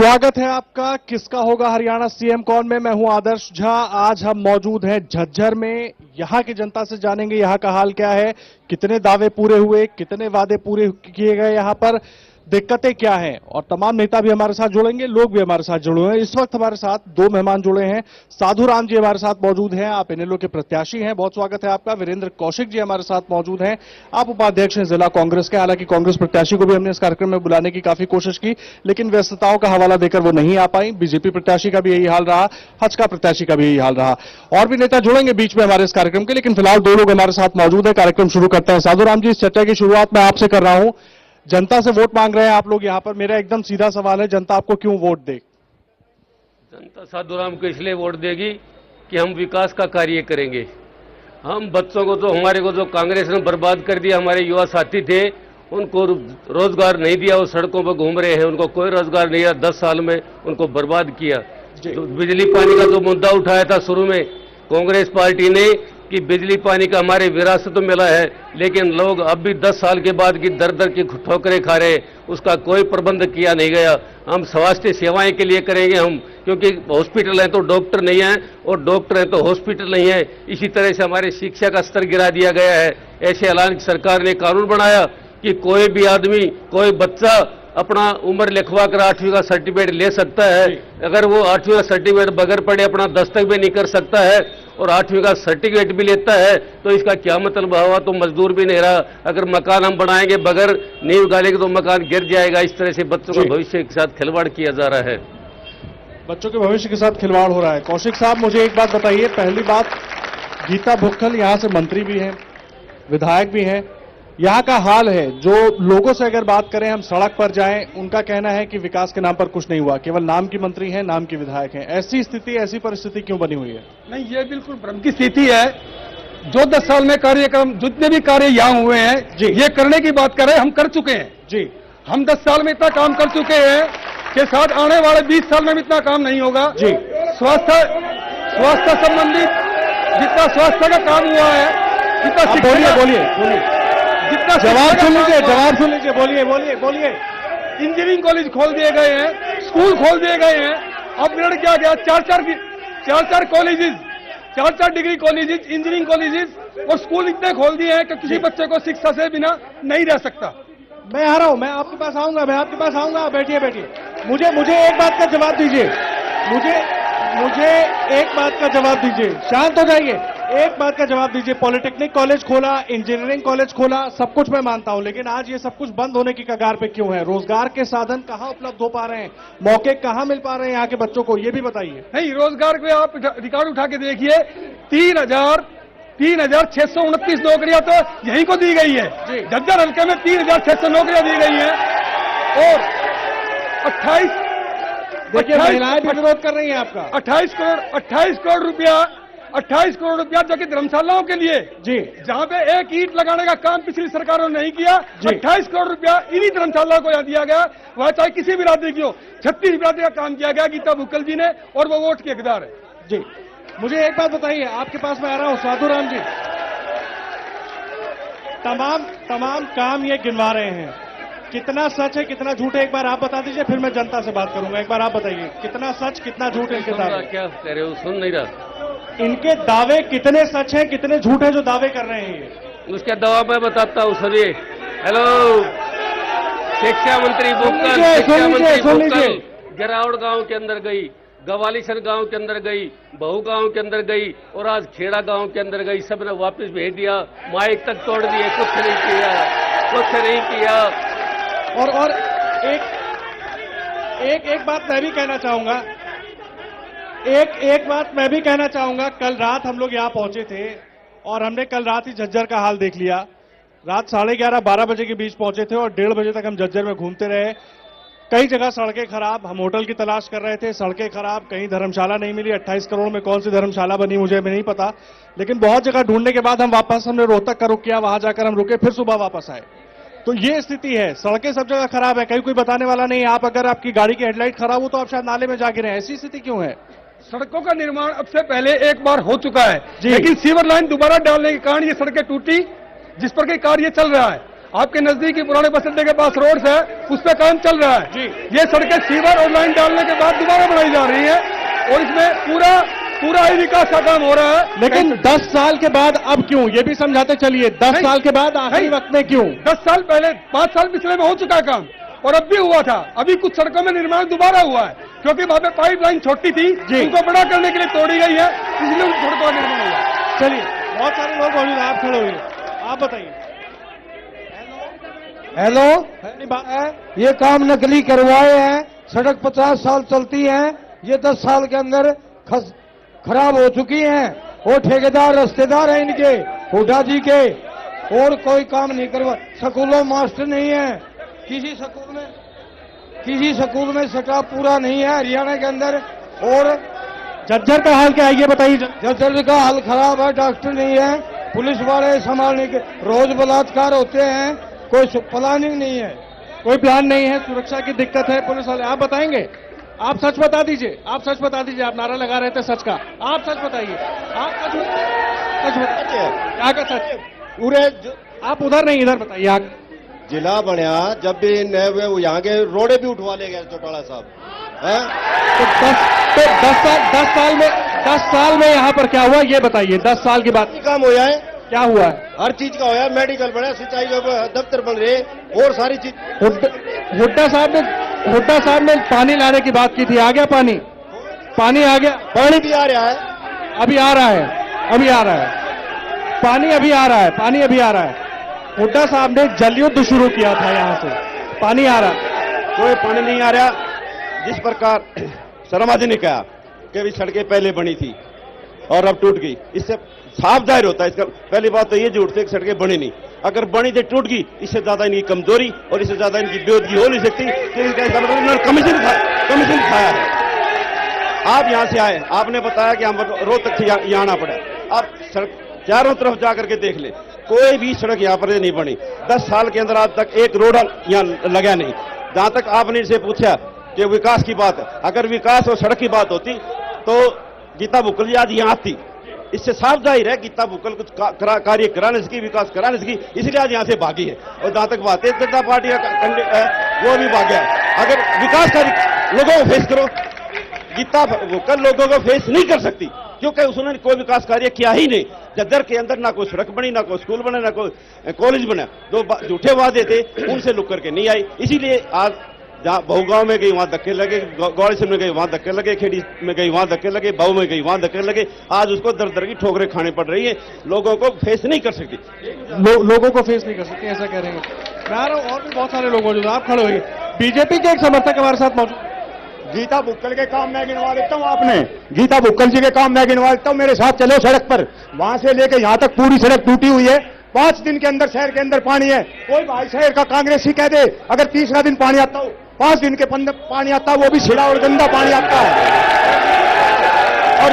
स्वागत है आपका किसका होगा हरियाणा सीएम कौन में। मैं हूं आदर्श झा। आज हम मौजूद हैं झज्जर में। यहां की जनता से जानेंगे यहां का हाल क्या है, कितने दावे पूरे हुए, कितने वादे पूरे किए गए, यहां पर दिक्कतें क्या हैं। और तमाम नेता भी हमारे साथ जुड़ेंगे, लोग भी हमारे साथ जुड़े हैं। इस वक्त हमारे साथ दो मेहमान जुड़े हैं। साधु राम जी हमारे साथ मौजूद हैं, आप इनेलो के प्रत्याशी हैं, बहुत स्वागत है आपका। वीरेंद्र कौशिक जी हमारे साथ मौजूद हैं, आप उपाध्यक्ष हैं जिला कांग्रेस के। हालांकि कांग्रेस प्रत्याशी को भी हमने इस कार्यक्रम में बुलाने की काफी कोशिश की, लेकिन व्यस्तताओं का हवाला देकर वो नहीं आ पाई। बीजेपी प्रत्याशी का भी यही हाल रहा, हजका प्रत्याशी का भी यही हाल रहा। और भी नेता जुड़ेंगे बीच में हमारे इस कार्यक्रम के, लेकिन फिलहाल दो लोग हमारे साथ मौजूद है। कार्यक्रम शुरू करते हैं। साधु राम जी, इस चर्चा की शुरुआत मैं आपसे कर रहा हूं। जनता से वोट मांग रहे हैं आप लोग यहां पर। मेरा एकदम सीधा सवाल है, जनता आपको क्यों वोट दे? जनता साधु राम को इसलिए वोट देगी कि हम विकास का कार्य करेंगे। हम बच्चों को तो हमारे को जो कांग्रेस ने बर्बाद कर दिया, हमारे युवा साथी थे उनको रोजगार नहीं दिया, वो सड़कों पर घूम रहे हैं, उनको कोई रोजगार नहीं दिया। 10 साल में उनको बर्बाद किया। तो बिजली पानी का जो मुद्दा उठाया था शुरू में कांग्रेस पार्टी ने कि बिजली पानी का हमारे विरासत में मिला है, लेकिन लोग अब भी 10 साल के बाद की दर दर की ठोकरें खा रहे हैं, उसका कोई प्रबंध किया नहीं गया। हम स्वास्थ्य सेवाएं के लिए करेंगे हम, क्योंकि हॉस्पिटल है तो डॉक्टर नहीं है और डॉक्टर है तो हॉस्पिटल नहीं है। इसी तरह से हमारे शिक्षा का स्तर गिरा दिया गया है। ऐसे ऐलान सरकार ने कानून बनाया कि कोई भी आदमी, कोई बच्चा अपना उम्र लिखवा कर 8वीं का सर्टिफिकेट ले सकता है। अगर वो 8वीं का सर्टिफिकेट बगैर पढ़े अपना दस्तक भी नहीं कर सकता है और 8वीं का सर्टिफिकेट भी लेता है, तो इसका क्या मतलब हुआ? तो मजदूर भी नहीं रहा। अगर मकान हम बनाएंगे बगैर नींव डालेंगे तो मकान गिर जाएगा। इस तरह से बच्चों के भविष्य के साथ खिलवाड़ किया जा रहा है। बच्चों के भविष्य के साथ खिलवाड़ हो रहा है। कौशिक साहब, मुझे एक बात बताइए। पहली बात, गीता भुक्खल यहां से मंत्री भी हैं, विधायक भी हैं। यहां का हाल है, जो लोगों से अगर बात करें, हम सड़क पर जाएं, उनका कहना है कि विकास के नाम पर कुछ नहीं हुआ, केवल नाम की मंत्री हैं, नाम की विधायक हैं। ऐसी स्थिति, ऐसी परिस्थिति क्यों बनी हुई है? नहीं, ये बिल्कुल भ्रम की स्थिति है। जो 10 साल में कार्यक्रम, जितने भी कार्य यहाँ हुए हैं जी, ये करने की बात कर रहे हैं, हम कर चुके हैं जी। हम 10 साल में इतना काम कर चुके हैं कि शायद आने वाले 20 साल में भी इतना काम नहीं होगा जी। स्वास्थ्य संबंधित जितना स्वास्थ्य का काम हुआ है, जितना बोलिए जवाब सुन लीजिए, बोलिए। इंजीनियरिंग कॉलेज खोल दिए गए हैं, स्कूल खोल दिए गए हैं। अपग्रेड किया गया, 4 colleges, 4 degree colleges, engineering colleges और स्कूल इतने खोल दिए हैं कि किसी बच्चे को शिक्षा से बिना नहीं रह सकता। मैं आ रहा हूं, मैं आपके पास आऊंगा, बैठिए। मुझे एक बात का जवाब दीजिए, मुझे एक बात का जवाब दीजिए। शांत हो जाइए। एक बात का जवाब दीजिए। पॉलिटेक्निक कॉलेज खोला, इंजीनियरिंग कॉलेज खोला, सब कुछ मैं मानता हूं, लेकिन आज ये सब कुछ बंद होने की कगार पे क्यों है? रोजगार के साधन कहां उपलब्ध हो पा रहे हैं? मौके कहां मिल पा रहे हैं यहाँ के बच्चों को, ये भी बताइए। नहीं, रोजगार के आप रिकॉर्ड उठा के देखिए। 3,629 नौकरियां तो यहीं को दी गई है। झज्जर हल्के में 3,600 नौकरियां दी गई हैं और 28 महिलाएं भी विरोध कर रही हैं आपका। 28 करोड़ रुपया जो कि धर्मशालाओं के लिए जी, जहां पे एक ईंट लगाने का काम पिछली सरकारों ने नहीं किया, 28 करोड़ रुपया इन्हीं धर्मशालाओं को यहाँ दिया गया। वह चाहे किसी भी बिरादरी की हो, 36 बिरादरी का काम किया गया गीता भुक्कल जी ने, और वो वोट के हकदार है जी। मुझे एक बात बताइए, आपके पास मैं आ रहा हूं साधु राम जी। तमाम काम ये गिनवा रहे हैं, कितना सच है कितना झूठ है एक बार आप बता दीजिए, फिर मैं जनता से बात करूंगा। एक बार आप बताइए, कितना सच कितना झूठ है इनके दावे? क्या कह रहे हो? सुन नहीं रहा। इनके दावे कितने सच हैं कितने झूठ हैं जो दावे कर रहे हैं ये? उसका दावा मैं बताता हूँ। सुनिए। हेलो, शिक्षा मंत्री भुक्कल गिरावड़ गांव के अंदर गई, गवालीसर गांव के अंदर गई, बहू गांव के अंदर गई और आज खेड़ा गांव के अंदर गई। सब ने वापस भेज दिया, माइक तक तोड़ दिए, कुछ नहीं किया। और एक बात मैं भी कहना चाहूंगा, एक बात मैं भी कहना चाहूंगा। कल रात हम लोग यहां पहुंचे थे और हमने कल रात ही झज्जर का हाल देख लिया। रात 11:30-12 बजे के बीच पहुंचे थे और 1:30 बजे तक हम झज्जर में घूमते रहे। कई जगह सड़कें खराब, हम होटल की तलाश कर रहे थे, सड़कें खराब, कहीं धर्मशाला नहीं मिली। 28 करोड़ में कौन सी धर्मशाला बनी मुझे नहीं पता, लेकिन बहुत जगह ढूंढने के बाद हमने रोहतक का रुक किया, वहां जाकर हम रुके, फिर सुबह वापस आए। तो ये स्थिति है, सड़कें सब जगह खराब है, कहीं कोई बताने वाला नहीं। आप अगर आपकी गाड़ी की हेडलाइट खराब हो तो आप शायद नाले में जा गिरे। ऐसी स्थिति क्यों है? सड़कों का निर्माण अब से पहले एक बार हो चुका है, लेकिन सीवर लाइन दोबारा डालने के कारण ये सड़कें टूटी, जिस पर के कार्य चल रहा है। आपके नजदीकी पुराने बस अड्डे के पास रोड है, उस पर काम चल रहा है जी। ये सड़कें सीवर और लाइन डालने के बाद दोबारा बनाई जा रही है और इसमें पूरा ही विकास का काम हो रहा है। लेकिन 10 साल के बाद अब क्यों, ये भी समझाते चलिए, 10 साल के बाद आखिरी वक्त में क्यों? 10 साल पहले, 5 साल पिछले में हो चुका है काम और अब भी हुआ था। अभी कुछ सड़कों में निर्माण दोबारा हुआ है क्योंकि वहां पे पाइपलाइन छोटी थी, उनको बड़ा करने के लिए तोड़ी गई है, इसलिए उन सड़कों का निर्माण हुआ। चलिए, बहुत सारे लोग मौजूद हैं, आप खड़े होइए, आप बताइए। हेलो, ये काम नकली करवाए हैं, सड़क 50 साल चलती है, ये 10 साल के अंदर खराब हो चुकी हैं। वो ठेकेदार रिश्तेदार हैं इनके, हुड्डा जी के, और कोई काम नहीं करवा। स्कूलों मास्टर नहीं है, किसी स्कूल में स्टाफ पूरा नहीं है हरियाणा के अंदर। और झज्जर का हाल क्या है ये बताइए। झज्जर का हाल खराब है, डॉक्टर नहीं है, पुलिस वाले संभालने के, रोज बलात्कार होते हैं, कोई प्लानिंग नहीं है, कोई प्लान नहीं है, सुरक्षा की दिक्कत है, पुलिस वाले। आप बताएंगे, आप सच बता दीजिए, आप सच बता दीजिए, आप नारा लगा रहे थे सच का, आप सच बताइए, आप सच बताइए, क्या का सच पूरे आप उधर नहीं इधर बताइए। आप जिला बनया जब भी नए हुए यहाँ के रोडे भी उठवा ले गए चौटाला साहब हैं? तो 10 साल में यहाँ पर क्या हुआ ये बताइए। 10 साल के बाद काम होया है, क्या हुआ है? हर चीज का होया, मेडिकल बना, सिंचाई का दफ्तर बन रहे और सारी चीज। हुड्डा साहब ने पानी लाने की बात की थी, आ गया पानी आ गया, पानी भी आ रहा है, अभी आ रहा है, पानी अभी आ रहा है। हुड्डा साहब ने जल युद्ध शुरू किया था, यहाँ से पानी आ रहा है। कोई पानी नहीं आ रहा। जिस प्रकार शर्मा जी ने कहा कि अभी सड़कें पहले बनी थी और अब टूट गई, इससे साफ जाहिर होता है। इसका पहली बात तो ये झूठ से सड़कें बनी नहीं, अगर बनी तो टूट गई, इससे ज्यादा इनकी कमजोरी और इससे ज्यादा इनकी बेदगी हो नहीं सकती। कमीशन खाया है। आप यहां से आए, आपने बताया कि हम रोहतक से यहाँ आना पड़ा, आप सड़क चारों तरफ जाकर के देख ले, कोई भी सड़क यहाँ पर नहीं बनी। 10 साल के अंदर आज तक एक रोड यहाँ लगा नहीं। जहां तक आपने इनसे पूछा कि विकास की बात, अगर विकास और सड़क की बात होती तो गीता बुक्कल जी आज यहाँ आती। इससे साफ जाहिर है गीता बुक्कल कुछ कार्य कराने सकी, विकास कराने सकी, इसलिए आज यहाँ से भागी है। और जहां तक भारतीय जनता पार्टी का वो भी भाग्य है। अगर विकास कार्य लोगों को फेस करो, गीता बुक्कल लोगों को फेस नहीं कर सकती क्योंकि उसने कोई विकास कार्य किया ही नहीं। झज्जर के अंदर ना कोई सड़क बनी, ना कोई स्कूल बना, ना कोई कॉलेज बना। दो झूठे वादे थे, उनसे लुक करके नहीं आई। इसीलिए आज जहां बहुगांव में गई वहां धक्के लगे, गौड़ेसर में गई वहां धक्के लगे, खेड़ी में गई वहां धक्के लगे, बाऊ में गई वहां धक्के लगे। आज उसको दर दर की ठोकरें खाने पड़ रही है, लोगों को फेस नहीं कर सकती। लोगों को फेस नहीं कर सकती, ऐसा कह रहे हैं। और भी बहुत सारे लोग मौजूद, आप खड़े होइए। बीजेपी के एक समर्थक हमारे साथ मौजूद। गीता बुक्कल के काम मैं गिनवा देता हूं, आपने गीता बुक्कल जी के काम मैं गिनवा देता हूं। मेरे साथ चलो सड़क पर, वहां से लेकर यहां तक पूरी सड़क टूटी हुई है। 5 दिन के अंदर शहर के अंदर पानी है। कोई भाई शहर का कांग्रेसी कह दे अगर तीसरा दिन पानी आता हो, 5 दिन के पानी आता, वो भी छिड़ा और गंदा पानी आता है। और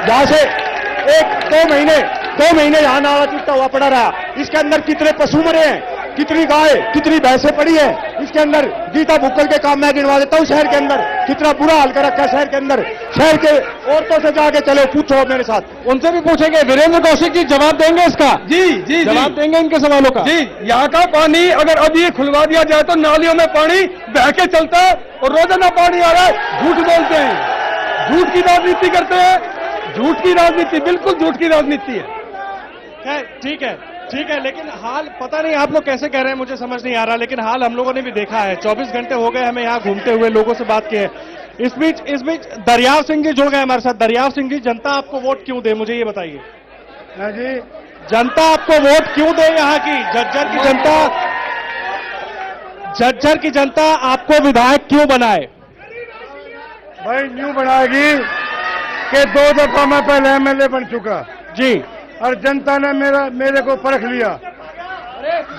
यहां से 1-2 महीने यहां नाला टूटा हुआ पड़ा रहा। इसके अंदर कितने पशु मरे हैं, कितनी गाय, कितनी भैंसें पड़ी है। इसके अंदर गीता बुक्कल के काम मैं गिनवा देता हूं। शहर के अंदर कितना बुरा हाल कर रखा है। शहर के अंदर, शहर के औरतों से जाके चलो पूछो मेरे साथ, उनसे भी पूछेंगे। वीरेंद्र कौशिक जी जवाब देंगे इसका? जी जवाब देंगे इनके सवालों का। जी, यहाँ का पानी अगर अभी ये खुलवा दिया जाए तो नालियों में पानी बह के चलता है और रोजाना पानी आ रहा है। झूठ बोलते हैं, झूठ की राजनीति करते हैं, झूठ की राजनीति, बिल्कुल झूठ की राजनीति है। ठीक है, लेकिन हाल पता नहीं आप लोग कैसे कह रहे हैं, मुझे समझ नहीं आ रहा। लेकिन हाल हम लोगों ने भी देखा है। 24 घंटे हो गए हमें यहाँ घूमते हुए, लोगों से बात की है। इस बीच दरियाव सिंह जी जुड़ गए हमारे साथ। दरियाव सिंह जी, जनता आपको वोट क्यों दे, मुझे ये बताइए। जी, जनता आपको वोट क्यों दे? यहाँ की झज्जर की जनता आपको विधायक क्यों बनाए? भाई न्यू बनाएगी कि 2 दफा मैं पहले एमएलए बन चुका जी, और जनता ने मेरे को परख लिया।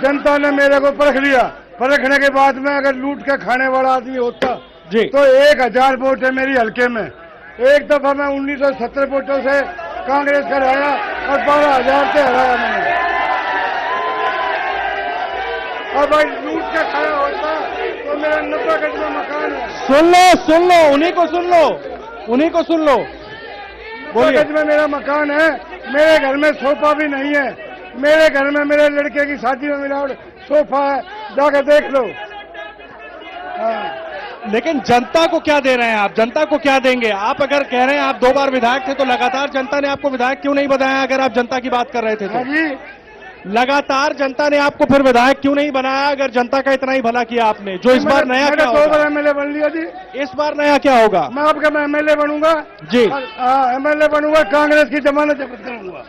जनता ने मेरे को परख लिया। परखने के बाद में अगर लूट के खाने वाला आदमी होता जी, तो 1000 वोट है मेरी हल्के में। एक दफा मैं 1970 वोटों से कांग्रेस का हराया और 12,000 से हराया मैंने। और भाई लूट के खाया होता तो मेरा 90 गज में मकान है। सुन लो, उन्हीं को सुन लो। 90 गज में मेरा मकान है। मेरे घर में सोफा भी नहीं है। मेरे घर में मेरे लड़के की शादी में मिलावट सोफा है, जाके देख लो। लेकिन जनता को क्या दे रहे हैं आप? जनता को क्या देंगे आप? अगर कह रहे हैं आप 2 बार विधायक थे तो लगातार जनता ने आपको विधायक क्यों नहीं बनाया? अगर आप जनता की बात कर रहे थे तो लगातार जनता ने आपको फिर विधायक क्यों नहीं बनाया? अगर जनता का इतना ही भला किया आपने, जो इस बार नया क्या होगा? 2 बार एमएलए बन लिया जी। इस बार नया क्या होगा? मैं आपका एमएलए बनूंगा जी। एमएलए बनूंगा, कांग्रेस की जमानत जब्त करूंगा।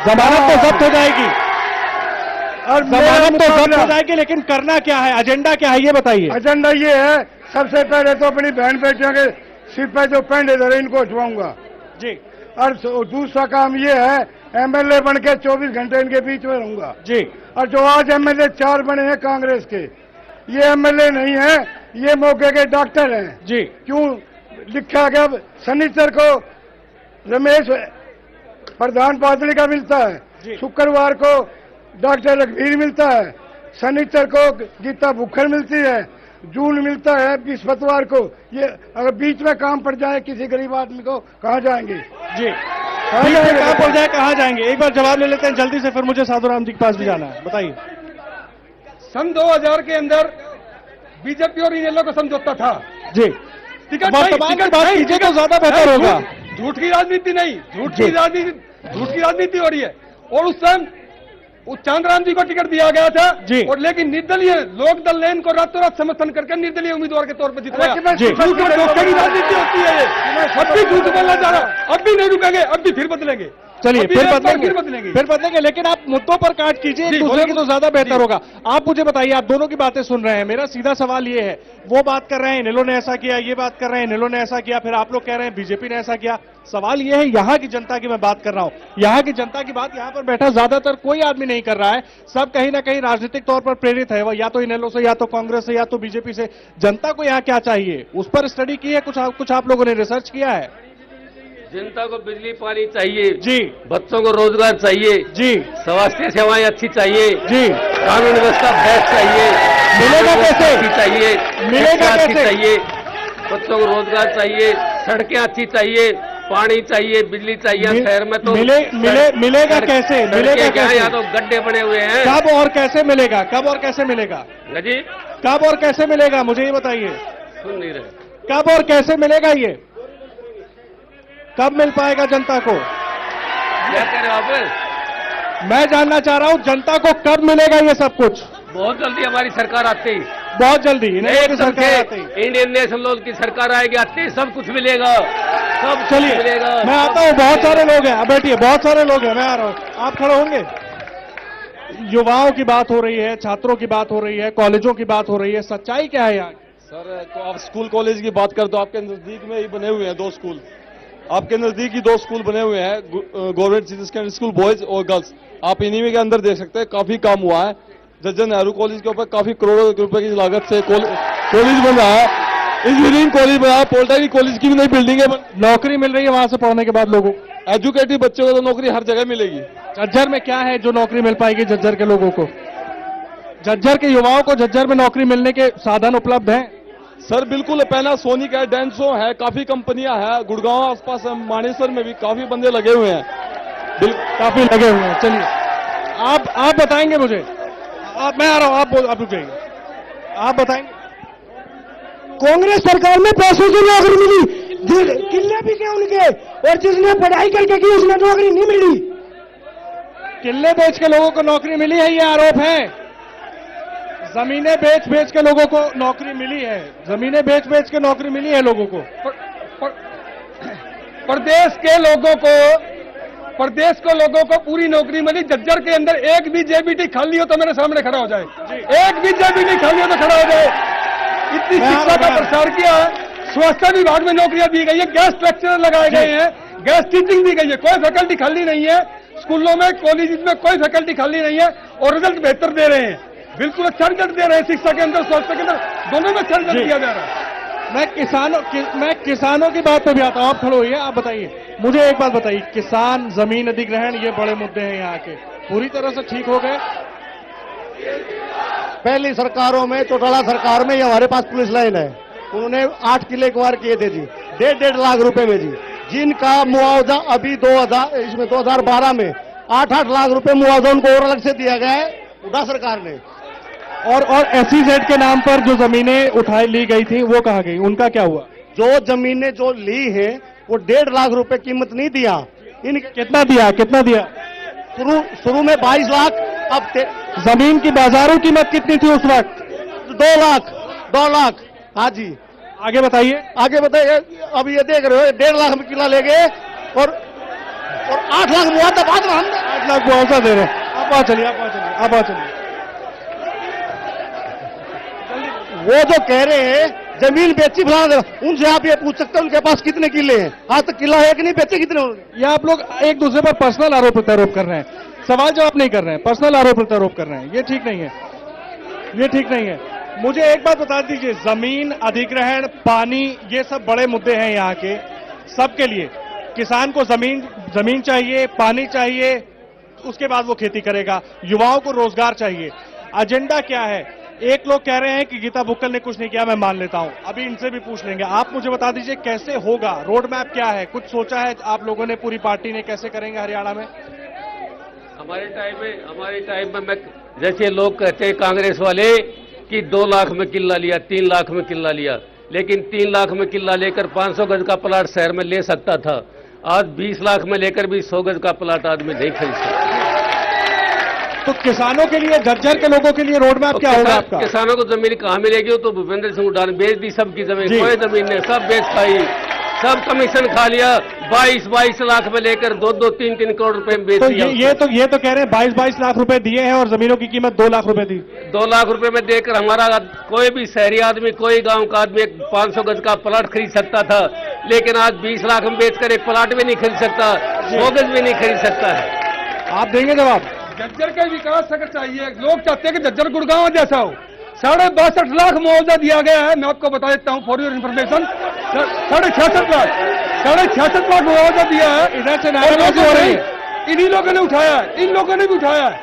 जमानत तो जब्त हो जाएगी और जमानत तो जब्त हो जाएगी, लेकिन करना क्या है? एजेंडा क्या है ये बताइए। एजेंडा ये है, सबसे पहले तो अपनी बहन बेटियों के सिर पे जो पेंडे धरे इनको हटवाऊंगा जी। और दूसरा काम ये है, एमएलए बन के 24 घंटे इनके बीच में रहूंगा जी। और जो आज एमएलए 4 बने हैं कांग्रेस के, ये एमएलए नहीं है, ये मौके के डॉक्टर हैं जी। क्यों लिखा गया? शनिचर को रमेश प्रधान पादरी का मिलता है, शुक्रवार को डॉक्टर रघुवीर मिलता है, शनिचर को गीता भुक्खर मिलती है, जून मिलता है बृहस्पतिवार को। ये अगर बीच में काम पड़ जाए किसी गरीब आदमी को, कहाँ जाएंगे जी? काम पड़ जाए कहाँ जाएंगे? एक बार जवाब ले लेते हैं जल्दी से, फिर मुझे साधुराम जी के पास भी जाना है। बताइए। सन 2000 के अंदर बीजेपी और इनेलो का समझौता था जी। टिकट वर्तमान की बात कीजिए तो ज्यादा बेहतर होगा। झूठ की राजनीति नहीं, झूठ की राजनीति हो रही है। और उस समय चांदराम जी को टिकट दिया गया था जी। और लेकिन निर्दलीय लोक दल ने इनको रातों रात समर्थन करके निर्दलीय उम्मीदवार के तौर पर जितवाया। जी। धोखे की राजनीति होती है ये। अब भी झूठ बोलना चाह रहा, अब भी नहीं रुकेंगे, अब भी फिर बदलेंगे। चलिए अभी फिर एक बार बदलेंगे, फिर बदलेंगे, लेकिन आप मुद्दों पर काट कीजिए एक दूसरे की तो ज्यादा बेहतर होगा। आप मुझे बताइए, आप दोनों की बातें सुन रहे हैं, मेरा सीधा सवाल ये है, वो बात कर रहे हैं इनेलो ने ऐसा किया, ये बात कर रहे हैं इनेलो ने ऐसा किया, फिर आप लोग कह रहे हैं बीजेपी ने ऐसा किया। सवाल ये है, यहाँ की जनता की मैं बात कर रहा हूँ, यहाँ की जनता की बात यहाँ पर बैठा ज्यादातर कोई आदमी नहीं कर रहा है। सब कहीं ना कहीं राजनीतिक तौर पर प्रेरित है, वो या तो इनेलो से, या तो कांग्रेस से, या तो बीजेपी से। जनता को यहाँ क्या चाहिए, उस पर स्टडी की है? कुछ आप लोगों ने रिसर्च किया है? जनता को बिजली पानी चाहिए जी, बच्चों को रोजगार चाहिए जी, स्वास्थ्य सेवाएं अच्छी चाहिए जी, कानून व्यवस्था बेस्ट चाहिए। मिलेगा कैसे? अच्छी चाहिए, मिलेगा अच्छी कैसे? चाहिए, बच्चों को रोजगार चाहिए, सड़कें अच्छी चाहिए, पानी चाहिए, बिजली चाहिए। शहर में तो मिलेगा कैसे? मिलेगा कैसे? यहाँ तो गड्ढे बने हुए हैं। कब और कैसे मिलेगा? कब और कैसे मिलेगा जी? कब और कैसे मिलेगा, मुझे ये बताइए। सुन नहीं रहे। कब और कैसे मिलेगा? ये कब मिल पाएगा जनता को? क्या कह रहे हो आप? मैं जानना चाह रहा हूं जनता को कब मिलेगा ये सब कुछ? बहुत जल्दी हमारी सरकार आते ही, बहुत जल्दी सरकार आते ही, इंडियन नेशनल लोग की सरकार आएगी, आते ही सब कुछ मिलेगा, सब चलिए मिलेगा। मैं आता हूं, बहुत सारे लोग हैं, अब बैठिए, बहुत सारे लोग हैं, मैं आ रहा हूं, आप खड़े होंगे। युवाओं की बात हो रही है, छात्रों की बात हो रही है, कॉलेजों की बात हो रही है, सच्चाई क्या है यहाँ? सर तो आप स्कूल कॉलेज की बात कर दो, आपके नजदीक में ही बने हुए हैं 2 स्कूल, आपके नजदीक ही 2 स्कूल बने हुए हैं, government senior secondary school boys और गर्ल्स। आप इन्हीं में के अंदर देख सकते हैं, काफी काम हुआ है। जवाहरलाल नेहरू कॉलेज के ऊपर काफी करोड़ों रुपए की लागत से कॉलेज बन रहा है, इंजीनियरिंग कॉलेज बना है, पॉलिटेक्निक कॉलेज की भी नई बिल्डिंग है। नौकरी मिल रही है वहां से पढ़ने के बाद लोगों को? एजुकेटिव बच्चों को तो नौकरी हर जगह मिलेगी। झज्जर में क्या है जो नौकरी मिल पाएगी झज्जर के लोगों को? झज्जर के युवाओं को झज्जर में नौकरी मिलने के साधन उपलब्ध हैं? सर बिल्कुल, पैनासोनिक है, डेंसो है, काफी कंपनियां हैं, गुड़गांव आसपास मानेसर में भी काफी बंदे लगे हुए हैं, काफी लगे हुए हैं। चलिए आप बताएंगे मुझे, मैं आ रहा हूं, आप रुक जाइए, आप बताएंगे। कांग्रेस सरकार में पैसों से नौकरी मिली, किले भी क्या उनके, और जिसने पढ़ाई करके की उसने नौकरी नहीं मिली। किले बेच के लोगों को नौकरी मिली है, ये आरोप है। जमीनें बेच के लोगों को नौकरी मिली है, जमीनें बेच के नौकरी मिली है लोगों को। प्रदेश के लोगों को पूरी नौकरी मिली। झज्जर के अंदर एक भी जेबीटी खाली हो तो मेरे सामने खड़ा हो जाए, एक भी जेबीटी खाली हो तो खड़ा हो जाए। इतनी शिक्षा का प्रसार किया है, स्वास्थ्य विभाग में नौकरियां दी गई है, गेस्ट लेक्चरर लगाए गए हैं, गेस्ट टीचिंग दी गई है, कोई फैकल्टी खाली नहीं है, स्कूलों में कॉलेज में कोई फैकल्टी खाली नहीं है, और रिजल्ट बेहतर दे रहे हैं, बिल्कुल अच्छा रिजल्ट दे रहे हैं। शिक्षा के अंदर, स्वास्थ्य के अंदर, दोनों में अच्छा रिजल्ट दिया जा रहा है। मैं किसानों की बात पे भी आता हूं, आप खड़े होइए, आप बताइए मुझे एक बात बताइए, किसान जमीन अधिग्रहण ये बड़े मुद्दे हैं यहाँ के, पूरी तरह से ठीक हो गए? पहली सरकारों में, चौटाला सरकार में, ये हमारे पास पुलिस लाइन है, उन्होंने 8 किले एक्वायर किए थे जी, 1.5 लाख रुपए में जी, जिनका मुआवजा अभी 2012 में 8-8 लाख रुपए मुआवजा उनको और अलग से दिया गया है उड़ा सरकार ने। और SEZ के नाम पर जो जमीनें उठाई ली गई थी वो कहाँ गई, उनका क्या हुआ? जो जमीनें जो ली है वो 1.5 लाख रुपए कीमत नहीं दिया। कितना दिया? शुरू में 22 लाख, अब जमीन की बाजारों कीमत कितनी थी उस वक्त? 2 लाख। हाँ जी, आगे बताइए। अब ये देख रहे हो 1.5 लाख में किला ले गए और 8 लाख मुआवजा बाद में हम 8 लाख मुआवजा दे रहे हैं। आप आ चलिए। वो जो कह रहे हैं जमीन बेची फलाना, उनसे आप ये पूछ सकते हैं उनके पास कितने किले हैं। आज तक किला है कि नहीं बेचे कितने? ये आप लोग एक दूसरे पर पर्सनल आरोप प्रत्यारोप कर रहे हैं, सवाल जवाब नहीं कर रहे हैं, पर्सनल आरोप प्रत्यारोप कर रहे हैं। ये ठीक नहीं है। मुझे एक बात बता दीजिए, जमीन अधिग्रहण, पानी, ये सब बड़े मुद्दे हैं यहाँ के सबके लिए। किसान को जमीन चाहिए, पानी चाहिए, उसके बाद वो खेती करेगा। युवाओं को रोजगार चाहिए। एजेंडा क्या है? एक लोग कह रहे हैं कि गीता बुक्कल ने कुछ नहीं किया, मैं मान लेता हूं, अभी इनसे भी पूछ लेंगे। आप मुझे बता दीजिए कैसे होगा, रोड मैप क्या है, कुछ सोचा है आप लोगों ने, पूरी पार्टी ने, कैसे करेंगे हरियाणा में? हमारे टाइम में मैं जैसे लोग कहते हैं कांग्रेस वाले कि 2 लाख में किला लिया, 3 लाख में किला लिया, लेकिन 3 लाख में किला लेकर 500 गज का प्लाट शहर में ले सकता था। आज 20 लाख में लेकर भी 100 गज का प्लाट आदमी नहीं खरीद सकता। तो किसानों के लिए, झज्जर के लोगों के लिए रोड मैप क्या होगा आपका? किसानों को जमीन कहाँ मिलेगी? तो भूपेंद्र सिंह हुड्डा ने बेच दी सबकी जमीन, कोई जमीन नहीं, सब बेच खाई, सब कमीशन खा लिया। 22 लाख में लेकर 2 3 करोड़ रुपए में बेच दिया। ये तो कह रहे हैं 22 लाख रुपए दिए हैं और जमीनों की कीमत 2 लाख रुपए दी। 2 लाख रुपए में देकर हमारा कोई भी शहरी आदमी, कोई गांव का आदमी 500 गज का प्लाट खरीद सकता था, लेकिन आज 20 लाख में बेचकर एक प्लाट भी नहीं खरीद सकता, 100 गज भी नहीं खरीद सकता है। आप देंगे जवाब? झज्जर का विकास अगर चाहिए, लोग चाहते हैं कि झज्जर गुड़गांव जैसा हो। 62.5 लाख मुआवजा दिया गया है, मैं आपको बता देता हूं फॉर योर इन्फॉर्मेशन। 66.5 लाख मुआवजा दिया है। इधर से नारेबाजी हो रही है, इन्हीं लोगों ने उठाया है, इन लोगों ने भी उठाया है,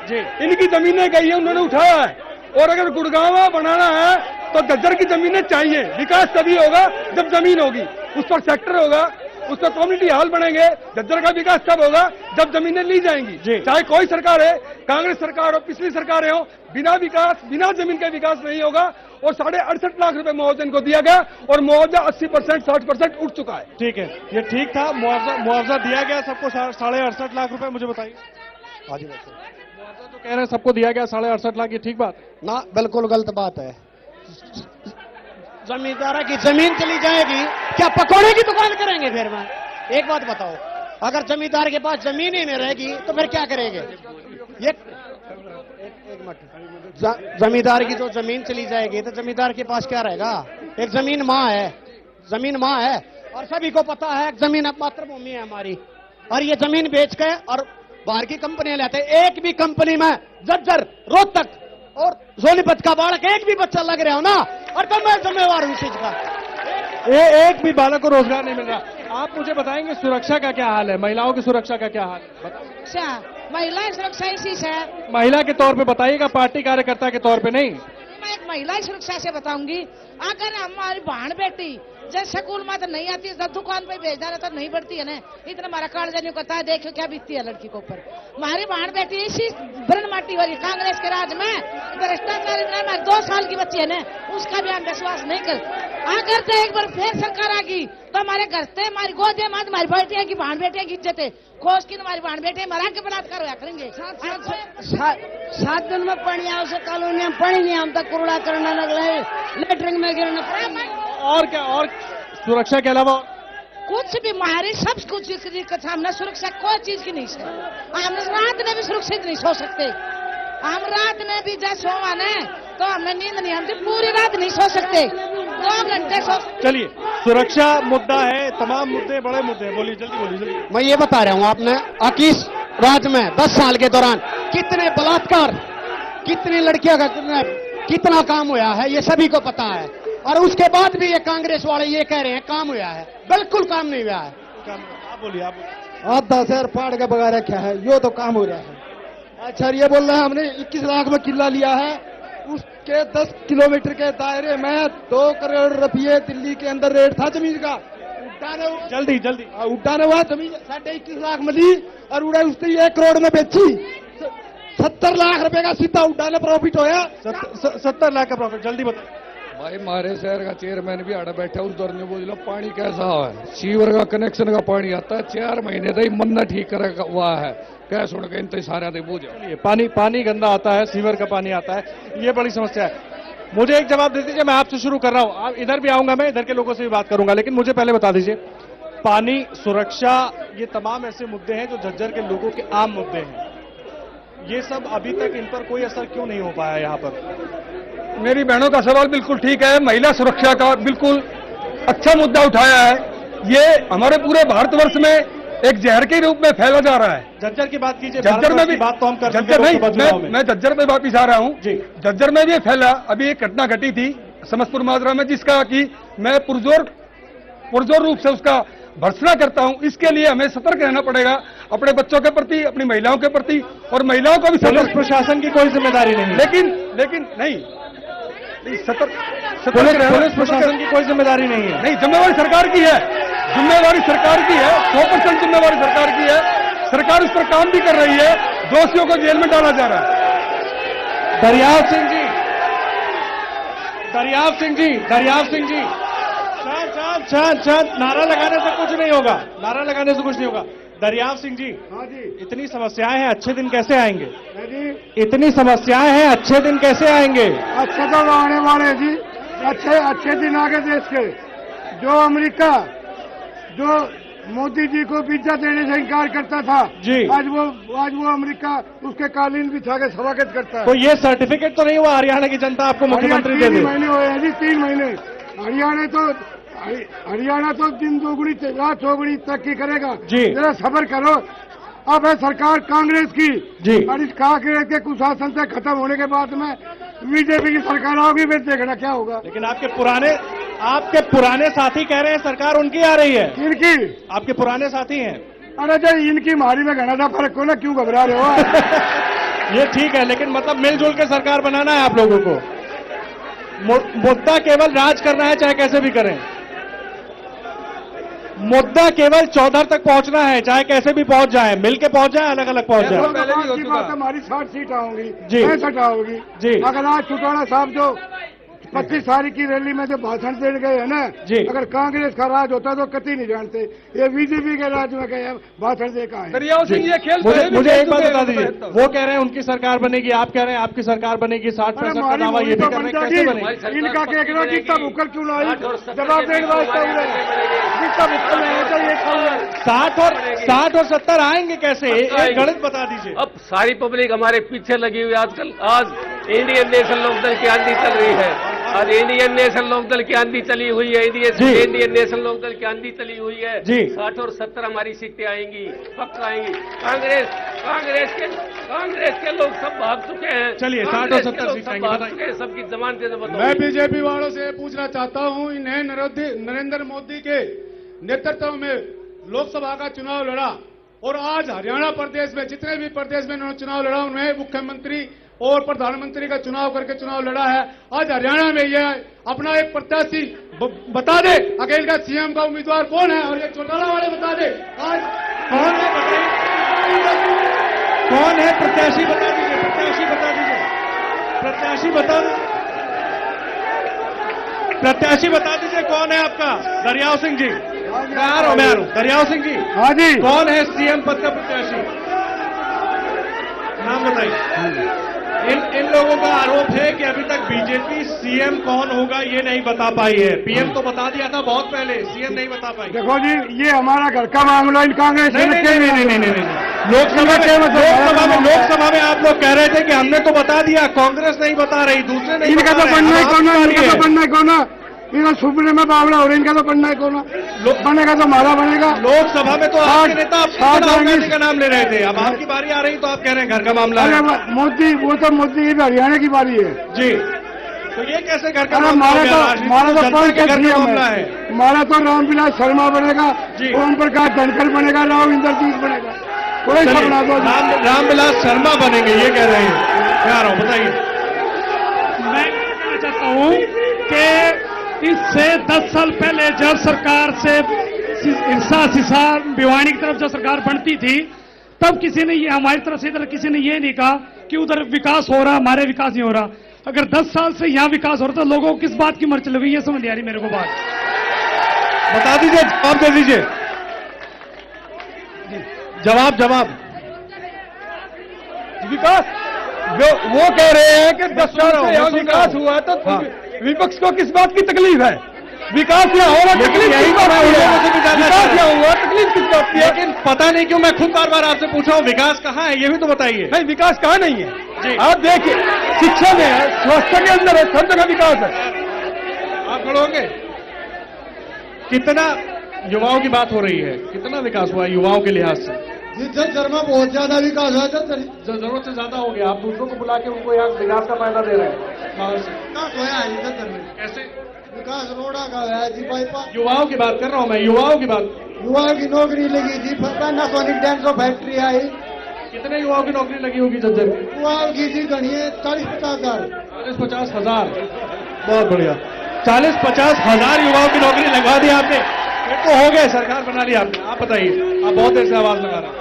इनकी जमीनें गई है, उन्होंने उठाया है। और अगर गुड़गांव बनाना है तो झज्जर की जमीनें चाहिए। विकास तभी होगा जब जमीन होगी, उस पर सेक्टर होगा, उस पर कम्युनिटी हॉल बनेंगे। झज्जर का विकास तब होगा जब जमीनें ली जाएंगी। चाहे कोई सरकार है, कांग्रेस सरकार हो, पिछली सरकारें हो, बिना जमीन के विकास नहीं होगा। और 68.5 लाख रुपए मुआवजा इनको दिया गया और मुआवजा 80% 60% उठ चुका है। ठीक है, ये ठीक था, मुआवजा दिया गया सबको 68.5 लाख रुपए। मुझे बताइए, मुआवजा तो कह रहे हैं सबको दिया गया 68.5 लाख, ये ठीक बात ना? बिल्कुल गलत बात है। जमींदारा की जमीन चली जाएगी, क्या पकौड़े की दुकान करेंगे? फिर मैं एक बात बताओ, अगर जमींदार के पास जमीन ही नहीं रहेगी तो फिर क्या करेंगे? ये एक मिनट, जमींदार की जो जमीन चली जाएगी तो जमींदार के पास क्या रहेगा? एक जमीन माँ है और सभी को पता है जमीन अब मातृभूमि है हमारी, और ये जमीन बेच के और बाहर की कंपनियां लेते हैं। एक भी कंपनी में झज्जर, रोहतक और सोनीपत का बालक एक भी बच्चा लग रहा हो ना, और तो मैं जिम्मेवार हूं इस चीज का। एक भी बालक को रोजगार नहीं मिल रहा। आप मुझे बताएंगे सुरक्षा का क्या हाल है, महिलाओं की सुरक्षा का क्या हाल है? अच्छा, महिला सुरक्षा इसी से, महिला के तौर पे बताइएगा, पार्टी कार्यकर्ता के तौर पे नहीं। मैं एक महिला सुरक्षा से बताऊंगी। अगर हमारी बहन बेटी जैसे स्कूल में तो नहीं आती, जब दुकान पे भेज रहा तो नहीं बढ़ती है ना, इतना हमारा कार्ड जाने को है, देखो क्या बीतती है लड़की को ऊपर। हमारी बहन बेटी इसी ब्रन माटी वाली कांग्रेस के राज में भ्रष्टाचार, हमारी 2 साल की बच्ची है ना, उसका भी हम विश्वास नहीं कर। अगर तो एक बार फिर सरकार आ गई तो हमारे घर से, हमारी गोदे में हमारी बेटिया की, बहन बेटिया की इज्जत है, खोज की हमारी बहन बेटे मरा के बलात्कार होया करेंगे। 7 दिन में पानी आओ से कॉलोनी में पानी नहीं, हम तक कूड़ा करना लगला है, लेटरिन में गिरना। और क्या, और सुरक्षा के अलावा कुछ भी हमारी सब कुछ के सामने सुरक्षा कोई चीज की नहीं है। हम रात में भी सुरक्षित नहीं सो सकते। हम रात में भी जब सोवा न तो हमें नींद नहीं, हम पूरी रात नहीं सो सकते, 2 घंटे सो। चलिए, सुरक्षा मुद्दा है, तमाम मुद्दे बड़े मुद्दे हैं। बोलिए, जल्दी बोलिए। मैं ये बता रहा हूं, आपने 21 राज में 10 साल के दौरान कितने बलात्कार, कितनी लड़कियों का कितना काम हुआ है, ये सभी को पता है। और उसके बाद भी ये कांग्रेस वाले ये कह रहे हैं काम हुआ है, बिल्कुल काम नहीं हुआ है। आप बोलिए, आप 10,000 फाड़ के बगा रखा है, यो तो काम हो रहा है। अच्छा, ये बोल रहे हैं हमने 21 लाख में किला लिया है, उसके 10 किलोमीटर के दायरे में 2 करोड़ रुपये दिल्ली के अंदर रेट था जमीन का। जल्दी उठाने हुआ जमीन 21.5 लाख में ली और उड़ा उसने 1 करोड़ में बेची। 70 लाख रुपए का सीधा उड़ाने प्रॉफिट होया। 70 लाख का प्रॉफिट, जल्दी बताओ। भाई हमारे शहर का चेयरमैन भी आड़ा बैठा उधर ने बोला पानी कैसा है, सीवर का कनेक्शन का पानी आता है 4 महीने तक मन्ना ठीक कर हुआ है, क्या सुन के इन सारा दे बुझ पानी गंदा आता है, सीवर का पानी आता है, ये बड़ी समस्या है। मुझे एक जवाब दे दीजिए, मैं आपसे शुरू कर रहा हूं, आप इधर भी आऊंगा, मैं इधर के लोगों से भी बात करूंगा, लेकिन मुझे पहले बता दीजिए, पानी, सुरक्षा, ये तमाम ऐसे मुद्दे हैं जो झज्जर के लोगों के आम मुद्दे हैं, ये सब अभी तक इन पर कोई असर क्यों नहीं हो पाया यहाँ पर? मेरी बहनों का सवाल बिल्कुल ठीक है, महिला सुरक्षा का बिल्कुल अच्छा मुद्दा उठाया है। ये हमारे पूरे भारतवर्ष में एक जहर के रूप में फैला जा रहा है। झज्जर की बात कीजिए, झज्जर में भी बात तो हम कर झज्जर नहीं, मैं झज्जर में वापिस आ रहा हूं जी। झज्जर में भी फैला, अभी एक घटना घटी थी समस्तपुर माजरा में, जिसका कि मैं पुरजोर रूप से उसका भर्त्सना करता हूं। इसके लिए हमें सतर्क रहना पड़ेगा अपने बच्चों के प्रति, अपनी महिलाओं के प्रति, और महिलाओं को भी पुलिस प्रशासन की कोई जिम्मेदारी नहीं, लेकिन नहीं, पुलिस प्रशासन की कोई जिम्मेदारी नहीं है। नहीं, जिम्मेवारी सरकार की है, जिम्मेवारी सरकार की है, 100% जिम्मेवारी सरकार की है। सरकार उस पर काम भी कर रही है, दोषियों को जेल में डाला जा रहा है। दरियाव सिंह जी, शांत, नारा लगाने से कुछ नहीं होगा, नारा लगाने से कुछ नहीं होगा। दरियाव सिंह जी, हाँ जी, इतनी समस्याएं हैं, अच्छे दिन कैसे आएंगे? इतनी समस्याएं हैं, अच्छे दिन कैसे आएंगे? अच्छे तो आने वाले जी, अच्छे दिन आगे देश के। जो अमेरिका, जो मोदी जी को वीजा देने से इनकार करता था जी, आज वो अमेरिका उसके कालीन बिछा के स्वागत करता है। तो ये सर्टिफिकेट तो नहीं हुआ हरियाणा की जनता आपको मुख्यमंत्री दे दे? 3 महीने हुए हैं जी, 3 महीने। हरियाणा तो दिन दोगुनी रात चौगुनी तरक्की करेगा जी, जरा सब्र करो। अब है सरकार कांग्रेस की जी, और इस कांग्रेस के कुशासन से खत्म होने के बाद में बीजेपी की सरकार होगी, फिर देखना क्या होगा। लेकिन आपके पुराने साथी कह रहे हैं सरकार उनकी आ रही है। इनकी? आपके पुराने साथी हैं। अरे जो इनकी मारी में घना था फर्क को ना, क्यों घबरा रहे हो? ये ठीक है, लेकिन मतलब मिलजुल के सरकार बनाना है आप लोगों को। मुद्दा केवल राज करना है, चाहे कैसे भी करें। मुद्दा केवल चौधर तक पहुंचना है, चाहे कैसे भी पहुंच जाए, मिलके पहुंच जाए, अलग अलग पहुंच जाए। हमारी 60 सीट होंगी जी, 65 होगी जी। अगर आज चौटाला साहब जो 25 तारीख की रैली में जो भाषण देने गए हैं ना जी, अगर कांग्रेस का राज होता तो कतई नहीं जानते, ये बीजेपी के राज में गए भाषण दे का है। दरियाव सिंह ये खेल मुझे एक बात बता दीजिए, वो कह रहे हैं उनकी सरकार बनेगी, आप कह रहे हैं आपकी सरकार बनेगी, 60% का दावा ये भी कर रहे हैं, कैसे बनेगी? इनका कहना कितना भुक्कड़ क्यों ना आई, जवाब देने वास्ते कितना भुक्कड़ नहीं होता, ये 60 और 70 आएंगे कैसे, एक गणित बता दीजिए। अब सारी पब्लिक हमारे पीछे लगी हुई आजकल। आज इंडियन नेशनल लोकदल की आंधी चल रही है, आज इंडियन नेशनल लोकदल की आंधी चली हुई है, इंडियन नेशनल लोकदल की आंधी चली हुई है जी। 60 और 70 हमारी सीटें आएंगी, पक्का आएंगी। कांग्रेस के लोग सब भाग चुके हैं। चलिए 60 और 70 सीटें आएंगी, सबकी जमानत दे दो। मैं बीजेपी वालों से पूछना चाहता हूं, इन्हें नरेंद्र मोदी के नेतृत्व में लोकसभा का चुनाव लड़ा, और आज हरियाणा प्रदेश में जितने भी प्रदेश में उन्होंने चुनाव लड़ा, उन्हें मुख्यमंत्री और प्रधानमंत्री का चुनाव करके चुनाव लड़ा है। आज हरियाणा में यह अपना एक प्रत्याशी बता दे, अकेले का सीएम का उम्मीदवार कौन है, और ये चौटाला वाले बता दे आज कौन है प्रत्याशी, बता दीजिए, प्रत्याशी बता दीजिए कौन है आपका? दरियाव सिंह जी, मैं आ रहा हूं। दरियाव सिंह जी, हाँ जी, कौन है सीएम पद का प्रत्याशी, नाम बताइए। इन लोगों का आरोप है कि अभी तक बीजेपी सीएम कौन होगा ये नहीं बता पाई है। पीएम तो बता दिया था बहुत पहले, सीएम नहीं बता पाई। देखो जी, ये हमारा घर का मामला, इन कांग्रेस नहीं। लोकसभा में आप लोग कह रहे थे कि हमने तो बता दिया, कांग्रेस नहीं बता रही, दूसरे नहीं। इनका तो बनना ही कौन, इनका सुपने में बावड़ा हो रहा है, इनका तो बनना है कौन, बनेगा तो हमारा बनेगा। लोकसभा में तो आपके नेता राहुल गांधी का नाम ले रहे थे, अब आपकी बारी आ रही तो आप कह रहे हैं घर का मामला है। मोदी, वो तो मोदी की हरियाणा की बारी है जी, तो ये कैसे घर का हमारा तो मामला है। हमारा तो रामविलास शर्मा बनेगा, ओम प्रकाश धनखड़ बनेगा, राव इंद्रजीत बनेगा, कोई बना दो। रामविलास शर्मा बनेंगे ये कह रहे हैं, क्या रहा हूं बताइए। मैं कहना चाहता हूं कि इससे 10 साल पहले जब सरकार से सिसार भिवानी की तरफ जब सरकार बनती थी, तब किसी ने ये हमारी तरफ से इधर किसी ने ये नहीं कहा कि उधर विकास हो रहा, हमारे विकास नहीं हो रहा। अगर 10 साल से यहाँ विकास हो रहा तो लोगों को किस बात की मर्च लगी, ये समझ नहीं आ रही मेरे को बात। बता दीजिए, जवाब दे दीजिए, जवाब। विकास वो कह रहे हैं कि 10 साल से यहाँ विकास हुआ तो विपक्ष को किस बात की तकलीफ है? विकास यहाँ हो रहा, तकलीफ किस बात की है? विकास यहाँ हुआ, तकलीफ किस बात की है? लेकिन पता नहीं क्यों मैं खुद बार आपसे पूछ रहा हूँ, विकास कहाँ है ये भी तो बताइए। नहीं, विकास कहाँ नहीं है जी। आप देखिए, शिक्षा में है, स्वास्थ्य के अंदर है, सब जगह विकास है। आप खड़ोगे? कितना युवाओं की बात हो रही है, कितना विकास हुआ युवाओं के लिहाज से? झज्जर में बहुत ज्यादा विकास हुआ। जरूरत से ज्यादा हो गया, आप दूसरों को बुला के उनको यहाँ विकास का फायदा दे रहे हैं। कैसे विकास रोड़ा का है जी, बाईपास। युवाओं की बात कर रहा हूँ मैं, युवाओं की बात। युवाओं की नौकरी लगी जी, पैनासोनिक डेंसो फैक्ट्री आई। कितने युवाओं की नौकरी लगी होगी झज्जर में? युवाओं की जी गणिए 40-50 हजार। 40-50 हजार, बहुत बढ़िया। 40-50 हजार युवाओं की नौकरी लगवा दी आपने, फिर तो हो गए, सरकार बना ली आपने। आप बताइए, आप बहुत देर से आवाज लगा रहे हैं,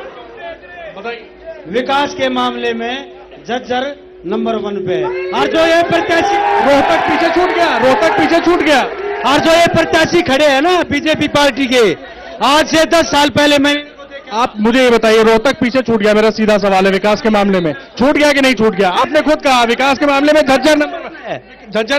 बताइए। विकास के मामले में झज्जर नंबर 1 पे है। और जो ये प्रत्याशी रोहतक पीछे छूट गया। और जो ये प्रत्याशी खड़े हैं ना बीजेपी पार्टी के, आज से 10 साल पहले मैं, आप मुझे ये बताइए, रोहतक पीछे छूट गया, मेरा सीधा सवाल है, विकास के मामले में छूट गया कि नहीं छूट गया? आपने खुद कहा विकास के मामले में झज्जर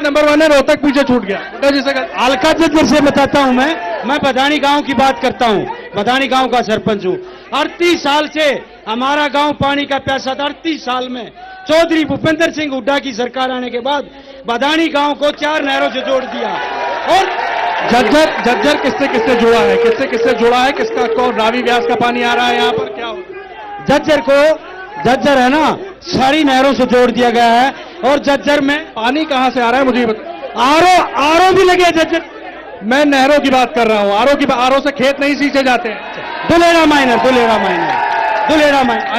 नंबर 1 है, रोहतक पीछे छूट गया। जैसे अलका झज्जर से बताता हूं मैं बदानी गांव की बात करता हूं, बदानी गांव का सरपंच हूं। 38 साल से हमारा गांव पानी का प्यासा था। 38 साल में चौधरी भूपेंद्र सिंह हुड्डा की सरकार आने के बाद बदानी गांव को 4 नहरों से जोड़ दिया। और झज्जर किससे जुड़ा है, किसका कौन रावी व्यास का पानी आ रहा है यहाँ पर, क्या हो? झज्जर है ना, सारी नहरों से जोड़ दिया गया है। और झज्जर में पानी कहाँ से आ रहा है मुझे बताइए। आरओ भी लगे झज्जर। मैं नहरों की बात कर रहा हूँ, आरओ से खेत नहीं सींचे जाते हैं। दुलेरा माइनर पानी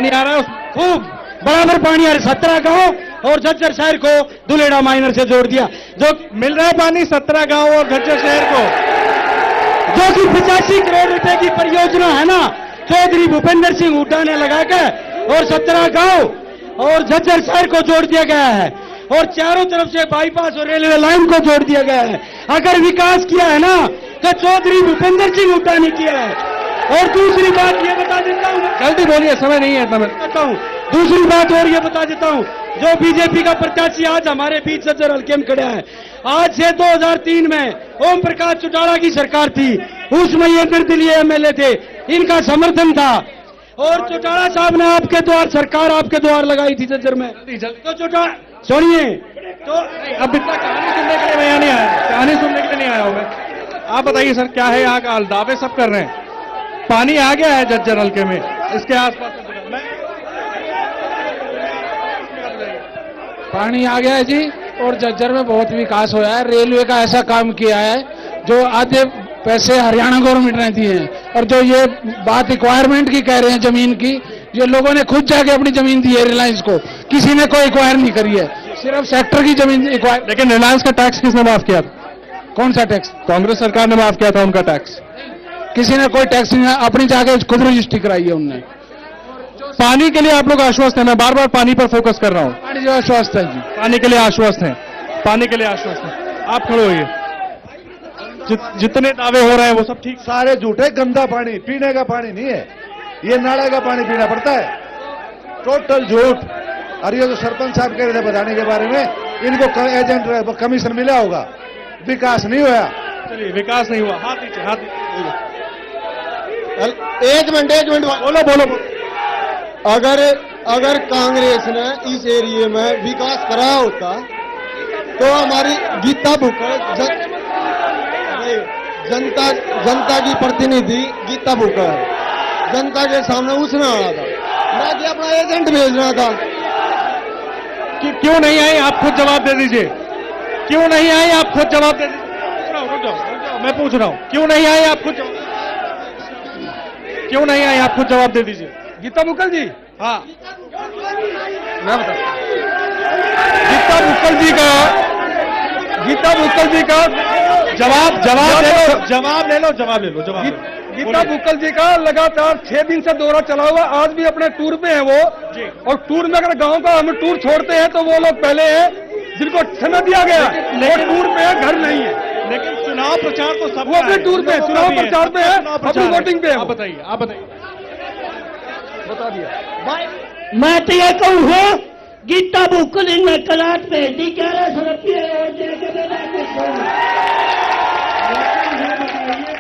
आ रहा है उसमें खूब बराबर पानी आ रहा है। 17 गांव और झज्जर शहर को दुलेरा माइनर से जोड़ दिया, जो मिल रहा है पानी 17 गांव और झज्जर शहर को, जो कि 85 करोड़ रुपए की परियोजना है ना, चौधरी भूपेंद्र सिंह हुड्डा ने लगाकर, और 17 गांव और झज्जर शहर को जोड़ दिया गया है। और चारों तरफ से बाईपास और रेलवे लाइन को जोड़ दिया गया है। अगर विकास किया है ना तो चौधरी भूपेंद्र सिंह हुड्डा ने किया है। और दूसरी बात ये बता देता हूँ, जल्दी बोलिए, समय नहीं है इतना, मैं बताता हूँ। दूसरी बात और ये बता देता हूँ, जो बीजेपी का प्रत्याशी आज हमारे बीच झज्जर हल्के में खड़ा है, आज से 2003 में ओम प्रकाश चौटाला की सरकार थी, उसमें ये निर्दलीय एमएलए थे, इनका समर्थन था। और चौटाला साहब ने सरकार आपके द्वार लगाई थी झज्जर में। तो चौटाला सुनिए, तो अब इतना कहानी सुनने के लिए मैं यहाँ नहीं आया, कहानी सुनने के लिए नहीं आया हूँ मैं। आप बताइए सर, क्या है यहाँ का हाल? दावे सब कर रहे हैं, पानी आ गया है झज्जर हल्के में, इसके आसपास पानी आ गया है जी। और झज्जर में बहुत विकास हुआ है। रेलवे का ऐसा काम किया है जो आधे पैसे हरियाणा गवर्नमेंट ने दिए हैं। और जो ये बात रिक्वायरमेंट की कह रहे हैं जमीन की, ये लोगों ने खुद जाके अपनी जमीन दी है रिलायंस को, किसी ने कोई एक्वायर नहीं करी है, सिर्फ सेक्टर की जमीन एक्वायर। लेकिन रिलायंस का टैक्स किसने माफ किया था? कौन सा टैक्स? कांग्रेस सरकार ने माफ किया था उनका टैक्स। किसी ने कोई टैक्स नहीं, अपनी जाके खुद रजिस्ट्री कराई है उनने। पानी के लिए आप लोग आश्वस्त हैं, मैं बार बार पानी पर फोकस कर रहा हूं। पानी जो आश्वस्त है जी, पानी के लिए आश्वस्त हैं, पानी के लिए आश्वस्त हैं। आप खड़े होइए, जितने दावे हो रहे हैं वो सब ठीक, सारे झूठे। गंदा पानी, पीने का पानी नहीं है, ये नाले का पानी पीना पड़ता है, टोटल झूठ। और ये जो सरपंच साहब कह रहे थे बताने के बारे में, इनको एजेंट कमीशन मिला होगा, विकास नहीं हुआ। चलिए, विकास नहीं हुआ, हाथ नीचे, हाथ नीचे। एक मिनट बोलो। अगर कांग्रेस ने इस एरिया में विकास कराया होता तो हमारी गीता भुक्कड़ जनता की प्रतिनिधि गीता भुक्कड़ जनता के सामने उसने आना था, ना कि अपना एजेंट भेजना था। क्यों नहीं आई? आप खुद जवाब दे दीजिए। क्यों नहीं आई? आप खुद जवाब दे दीजिए। रुक जाओ, मैं पूछ रहा हूं, क्यों नहीं आई? आप खुद क्यों नहीं आई? आप खुद जवाब दे दीजिए। गीता मुकल जी, हाँ, मैं बता, गीता मुकल जी का जवाब जवाब ले लो। गीता बुक्कल जी का लगातार 6 दिन से दौरा चला हुआ, आज भी अपने टूर पे है वो। और टूर में अगर गांव का हम टूर छोड़ते हैं तो वो लोग पहले हैं जिनको समय दिया गया, लेकिन टूर पे है, घर नहीं है। लेकिन चुनाव प्रचार तो सब वो अपने टूर पे, चुनाव प्रचार पे है, अपनी वोटिंग पे है। आप बताइए, आप बताइए। बता दिया। मैं तो ये कहूँ गीता बुक्कल इन कलाट पे दी 1100 रुपये और दे के देना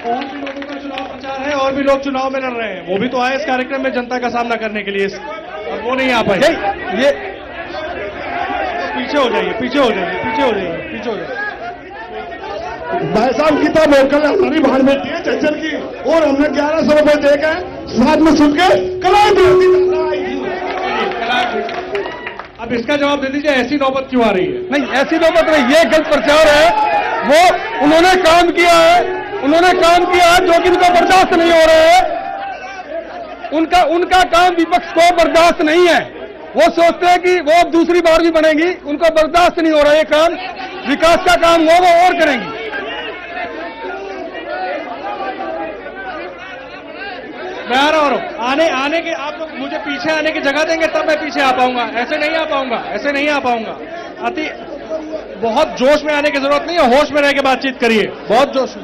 और भी लोगों का चुनाव प्रचार है, और भी लोग चुनाव में लड़ रहे हैं, वो भी तो आए इस कार्यक्रम में जनता का सामना करने के लिए, और वो नहीं आ पाए। ये पीछे हो जाइए, पीछे हो जाइए, पीछे हो जाइए, पीछे हो जाइए। भाई साहब गीता बुक्कल हमारी भान बेटी है झज्जर की, और हमने 1100 रुपए देकर साथ में सुन के कलाई अब इसका जवाब दे दीजिए, ऐसी नौबत क्यों आ रही है? नहीं, ऐसी नौबत नहीं, ये गलत प्रचार है। वो उन्होंने काम किया है जो कि उनको बर्दाश्त नहीं हो रहा है। उनका काम विपक्ष को बर्दाश्त नहीं है। वो सोचते हैं कि वो दूसरी बार भी बनेगी, उनको बर्दाश्त नहीं हो रहा है ये काम। विकास का काम वो और करेंगी। मैं आ रहा हूँ, आने के आप लोग मुझे पीछे आने की जगह देंगे तब मैं पीछे आ पाऊंगा, ऐसे नहीं आ पाऊंगा, ऐसे नहीं आ पाऊंगा। बहुत जोश में आने की जरूरत नहीं है, होश में रह के बातचीत करिए। बहुत जोश में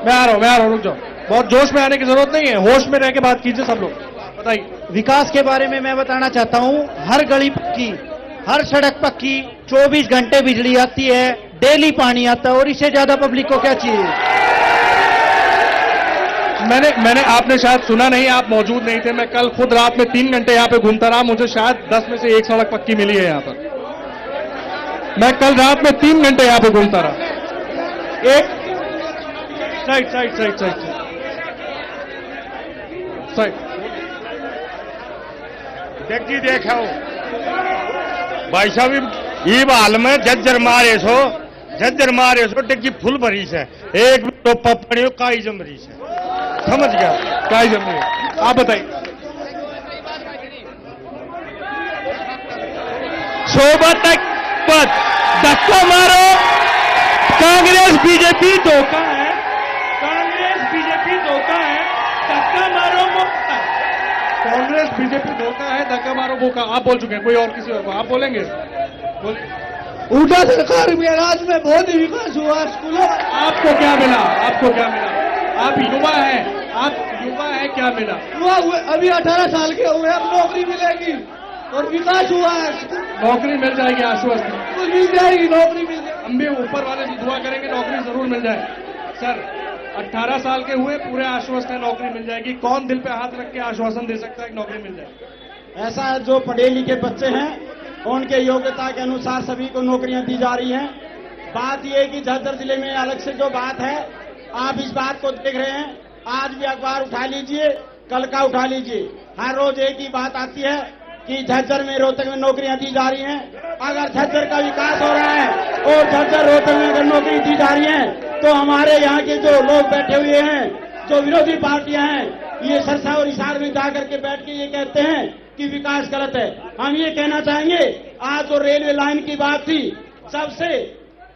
मैं आ रहा हूँ, रुक जाओ। बहुत जोश में आने की जरूरत नहीं है, होश में रह के बात कीजिए सब लोग। बताइए। विकास के बारे में मैं बताना चाहता हूं, हर गली पक्की, हर सड़क पक्की, 24 घंटे बिजली आती है, डेली पानी आता है, और इससे ज्यादा पब्लिक को क्या चाहिए? मैंने आपने शायद सुना नहीं, आप मौजूद नहीं थे। मैं कल खुद रात में 3 घंटे यहाँ पे घूमता रहा, मुझे शायद 10 में से 1 सड़क पक्की मिली है यहाँ पर। मैं कल रात में 3 घंटे यहाँ पे घूमता रहा। एक साइड देख जी देखो भाई साहब ये हाल में झज्जर मारे सो डिग्गी फुल भरी से, एक टोपा पड़ियो काई जम रही से, समझ गया काई जम रही है। आप बताइए। सोबत धक्का मारो, कांग्रेस बीजेपी धोखा है, कांग्रेस बीजेपी धोखा है, धक्का मारो मौका। कांग्रेस बीजेपी धोखा है, धक्का मारो मौका। आप बोल चुके हैं, कोई और किसी और को आप बोलेंगे? उल्टा सरकार में राज में बहुत ही विकास हुआ स्कूलों। आपको क्या मिला? आपको क्या मिला? आप युवा हैं, क्या मिला? हुआ अभी 18 साल के हुए, अब नौकरी मिलेगी और विकास हुआ है। नौकरी मिल जाएगी, आश्वस्त मिल जाएगी, नौकरी मिल जाएगी। हम भी ऊपर वाले से दुआ करेंगे नौकरी जरूर मिल जाए। सर 18 साल के हुए, पूरे आश्वस्त है नौकरी मिल जाएगी। कौन दिल पे हाथ रख के आश्वासन दे सकता है कि नौकरी मिल जाए? ऐसा है, जो पढ़े लिखे बच्चे हैं उनके योग्यता के अनुसार सभी को नौकरियां दी जा रही हैं। बात यह है कि झज्जर जिले में अलग से जो बात है, आप इस बात को देख रहे हैं, आज भी अखबार उठा लीजिए, कल का उठा लीजिए, हर रोज एक ही बात आती है कि झज्जर में रोहतक में नौकरियां दी जा रही हैं। अगर झज्जर का विकास हो रहा है और झज्जर रोहतक में अगर नौकरी दी जा रही है, तो हमारे यहाँ के जो लोग बैठे हुए हैं, जो विरोधी पार्टियां हैं, ये सरसा और हिसार में जाकर के बैठ के ये कहते हैं कि विकास गलत है। हम ये कहना चाहेंगे, आज जो रेलवे लाइन की बात थी, सबसे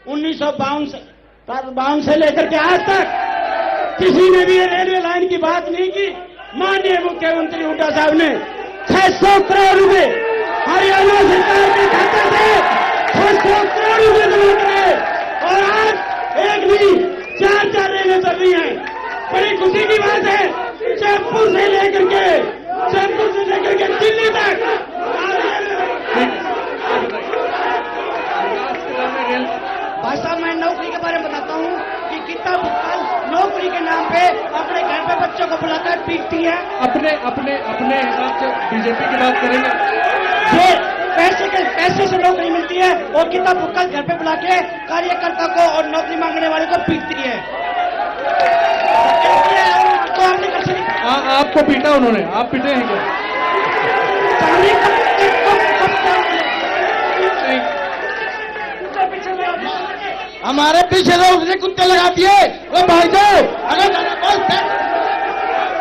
1952 से लेकर के आज तक किसी ने भी रेलवे लाइन की बात नहीं की। माननीय मुख्यमंत्री हुड्डा साहब ने 600 करोड़ रुपए हरियाणा सरकार के खाते से 600 करोड़ रुपए जमा करे, और आज एक नहीं 4 रेलें चल रही हैं। बड़ी खुशी की बात है, जयपुर से लेकर के दिल्ली तक। भाई साहब, मैं नौकरी के बारे में बताता हूँ कि गीता बुक्कल नौकरी के नाम पे अपने घर पे बच्चों को बुलाकर पीटती है। अपने हिसाब से बीजेपी की बात करेंगे। ये पैसे से नौकरी मिलती है, और गीता बुक्कल घर पे बुला के कार्यकर्ता को और नौकरी मांगने वाले को पीटती है। तो आपने कैसे आपको पीटा उन्होंने? आप पीटे हैं क्या? हमारे पीछे लोग उसने कुत्ते लगा दिए। वो भाई साहब,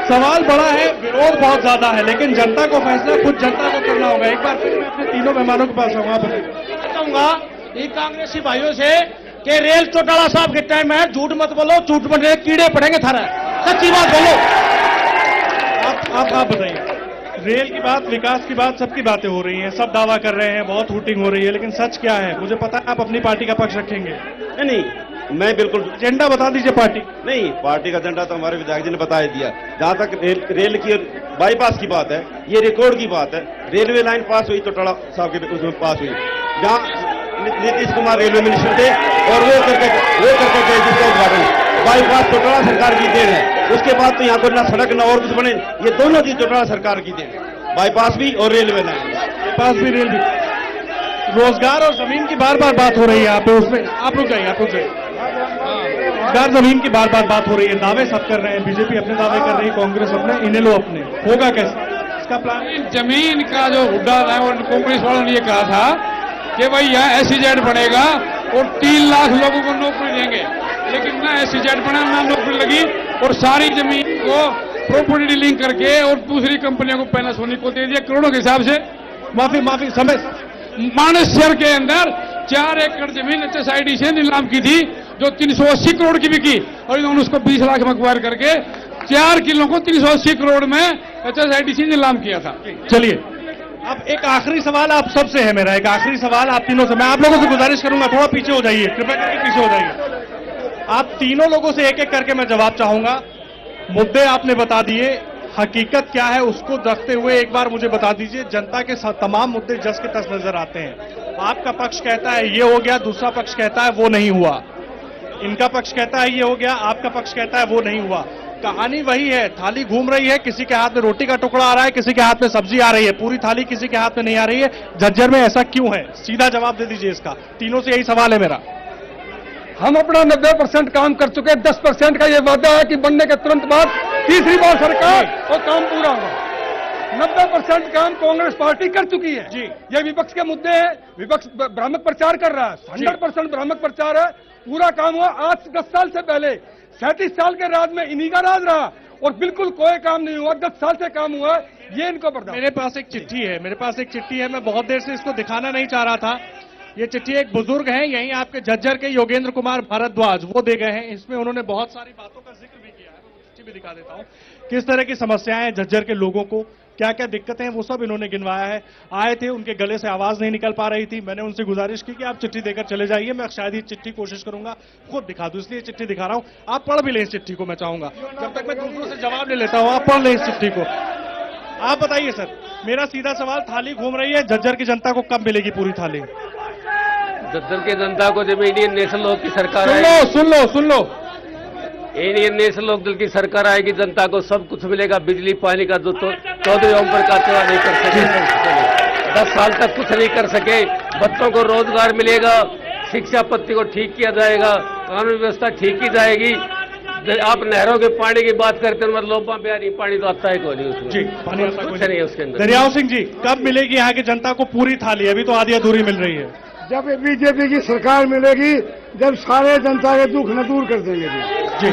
सवाल बड़ा है, विरोध बहुत ज्यादा है, लेकिन जनता को फैसला खुद जनता को करना होगा। एक बार फिर मैं अपने तीनों मेहमानों के पास आऊंगा। बताऊंगा ये कांग्रेसी भाइयों से कि रेल चौटाला साहब के टाइम है, झूठ मत बोलो, झूठ बोलने कीड़े पड़ेंगे थारा, सच्ची बात बोलो। आप बताइए, रेल की बात, विकास की बात, सबकी बातें हो रही हैं, सब दावा कर रहे हैं, बहुत हूटिंग हो रही है, लेकिन सच क्या है? मुझे पता है आप अपनी पार्टी का पक्ष रखेंगे। नहीं, मैं बिल्कुल एजेंडा बता दीजिए पार्टी। नहीं, पार्टी का एजेंडा तो हमारे विधायक जी ने बता ही दिया। जहां तक रेल की बाईपास की बात है, ये रिकॉर्ड की बात है। रेलवे लाइन पास हुई तो टोड़ा साहब के उसमें पास हुई, जहां नीतीश कुमार रेलवे मिनिस्टर थे और वो करके गए जिसका उद्घाटन। बाईपास चौटाला सरकार की देन है। उसके बाद तो यहाँ पर ना सड़क ना और कुछ बने, ये दोनों चीज चौटाला सरकार की देन है, बाईपास भी और रेलवे लाइन, बाईपास भी, रेल भी। रोजगार और जमीन की बार बार बात हो रही है यहाँ पे, उसमें आप रुक जाइए। रोजगार जमीन की बार बार बात हो रही है, दावे सब कर रहे हैं, बीजेपी अपने दावे कर रही है, कांग्रेस अपने, इनेलो अपने। होगा कैसे इसका प्लान? जमीन का जो मुद्दा है वो कांग्रेस वालों ने ये कहा था कि भाई यहाँ SEZ बनेगा और 3 लाख लोगों को नौकरी देंगे, लेकिन ना SEZ बना ना नौकरी लगी, और सारी जमीन को प्रॉपर्टी डीलिंग करके और दूसरी कंपनियों को पैनासोनिक को दे दिया करोड़ों के हिसाब से। माफी समय मानस शहर के अंदर 4 एकड़ जमीन HSID से नीलाम की थी जो 380 करोड़ की बिकी, और इन्होंने उसको 20 लाख में एक्वायर करके 4 किलो को 380 करोड़ में HSID से नीलाम किया था। चलिए, अब एक आखिरी सवाल आप सबसे है मेरा, एक आखिरी सवाल आप तीनों से। मैं आप लोगों से गुजारिश करूंगा, थोड़ा पीछे हो जाइए, कृपया करके पीछे हो जाइए। आप तीनों लोगों से एक एक करके मैं जवाब चाहूंगा। मुद्दे आपने बता दिए, हकीकत क्या है उसको रखते हुए एक बार मुझे बता दीजिए, जनता के तमाम मुद्दे जस के तस नजर आते हैं। आपका पक्ष कहता है ये हो गया, दूसरा पक्ष कहता है वो नहीं हुआ, इनका पक्ष कहता है ये हो गया, आपका पक्ष कहता है वो नहीं हुआ। कहानी वही है, थाली घूम रही है, किसी के हाथ में रोटी का टुकड़ा आ रहा है, किसी के हाथ में सब्जी आ रही है, पूरी थाली किसी के हाथ में नहीं आ रही है। झज्जर में ऐसा क्यों है? सीधा जवाब दे दीजिए इसका, तीनों से यही सवाल है मेरा। हम अपना 90% काम कर चुके हैं, 10% का ये वादा है कि बनने के तुरंत बाद तीसरी बार सरकार और काम पूरा होगा। 90% काम कांग्रेस पार्टी कर चुकी है जी। ये विपक्ष के मुद्दे हैं, विपक्ष भ्रामक प्रचार कर रहा है, 100% भ्रामक प्रचार है। पूरा काम हुआ आज 10 साल से पहले, 37 साल के राज में इन्हीं का राज रहा और बिल्कुल कोई काम नहीं हुआ। 10 साल से काम हुआ, ये इनको बर्दाश्त। मेरे पास एक चिट्ठी है, मैं बहुत देर से इसको दिखाना नहीं चाह रहा था। ये चिट्ठी एक बुजुर्ग हैं, यहीं आपके झज्जर के योगेंद्र कुमार भारद्वाज, वो दे गए हैं। इसमें उन्होंने बहुत सारी बातों का जिक्र भी किया है, मैं चिट्ठी भी दिखा देता हूं। किस तरह की समस्याएं हैं झज्जर के लोगों को, क्या क्या दिक्कतें हैं, वो सब इन्होंने गिनवाया है। आए थे, उनके गले से आवाज नहीं निकल पा रही थी, मैंने उनसे गुजारिश की कि आप चिट्ठी देकर चले जाइए, मैं शायद ये चिट्ठी कोशिश करूंगा खुद दिखा दूं, इसलिए चिट्ठी दिखा रहा हूं। आप पढ़ भी लें इस चिट्ठी को, मैं चाहूंगा, जब तक मैं दूसरों से जवाब ले लेता हूं, आप पढ़ लें इस चिट्ठी को। आप बताइए सर, मेरा सीधा सवाल, थाली घूम रही है, झज्जर की जनता को कब मिलेगी पूरी थाली? झज्जर की जनता को जब इंडियन नेशनल लोक की सरकार सुन लो, इंडियन नेशनल लोकदल की सरकार आएगी, जनता को सब कुछ मिलेगा। बिजली पानी का जो चौधरी ओम प्रकाश सेवा नहीं कर सके, 10 साल तक कुछ नहीं कर सके, बच्चों को रोजगार मिलेगा, शिक्षा पद्धति को ठीक किया जाएगा, कानून व्यवस्था ठीक की जाएगी। आप नहरों के पानी की बात करते हैं, मतलब लोपा प्यारी पानी तो आता है कोई उसमें जी, पानी कुछ नहीं है उसके अंदर। दरियाव सिंह जी, कब मिलेगी यहाँ की जनता को पूरी थाली? अभी तो आधी अधूरी मिल रही है। जब बीजेपी की सरकार मिलेगी, जब सारे जनता के दुख न दूर कर देंगे जी।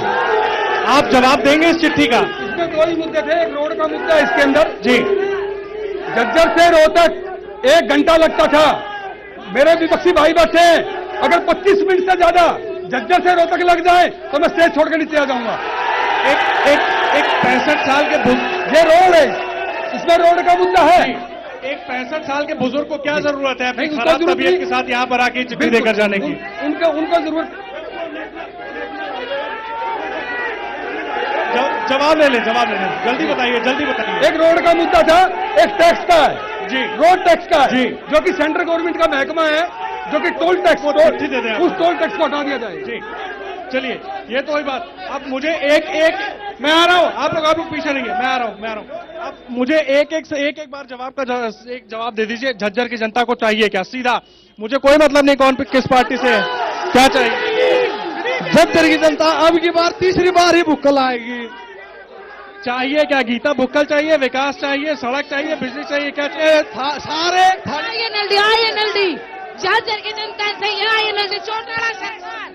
आप जवाब देंगे इस चिट्ठी का? इसमें 2 ही मुद्दे थे, एक रोड का मुद्दा है इसके अंदर जी। झज्जर से रोहतक 1 घंटा लगता था। मेरे विपक्षी भाई बैठे हैं, अगर 25 मिनट से ज्यादा झज्जर से रोहतक लग जाए तो मैं स्टेज छोड़ के नीचे आ जाऊंगा। एक 65 साल के ये रोड है, इसमें रोड का मुद्दा है। एक 65 साल के बुजुर्ग को क्या जरूरत है अपनी खराब तबीयत के साथ यहाँ पर आके चिट्ठी देकर जाने की? उनको जरूरत। जवाब ले लें, जल्दी बताइए। एक रोड का मुद्दा था, एक टैक्स का है जी, रोड टैक्स का है जी, जो कि सेंट्रल गवर्नमेंट का महकमा है, जो कि टोल टैक्स को चिट्ठी दे दें, उस टोल टैक्स को हटा दिया जाए जी। चलिए, ये तो वही बात। अब मुझे एक मैं आ रहा हूं, आप लोग पीछे नहीं है, मैं आ रहा हूं। अब मुझे एक बार जवाब दे दीजिए, झज्जर की जनता को चाहिए क्या? सीधा, मुझे कोई मतलब नहीं कौन किस पार्टी से है, क्या चाहिए? झज्जर की जनता अब की बार तीसरी बार ही भुक्कल आएगी। चाहिए क्या? गीता भुक्कल चाहिए, विकास चाहिए, सड़क चाहिए, बिजली चाहिए, क्या चाहिए? सारे INLD झज्जर की जनता से INLD चौटाला सरकार।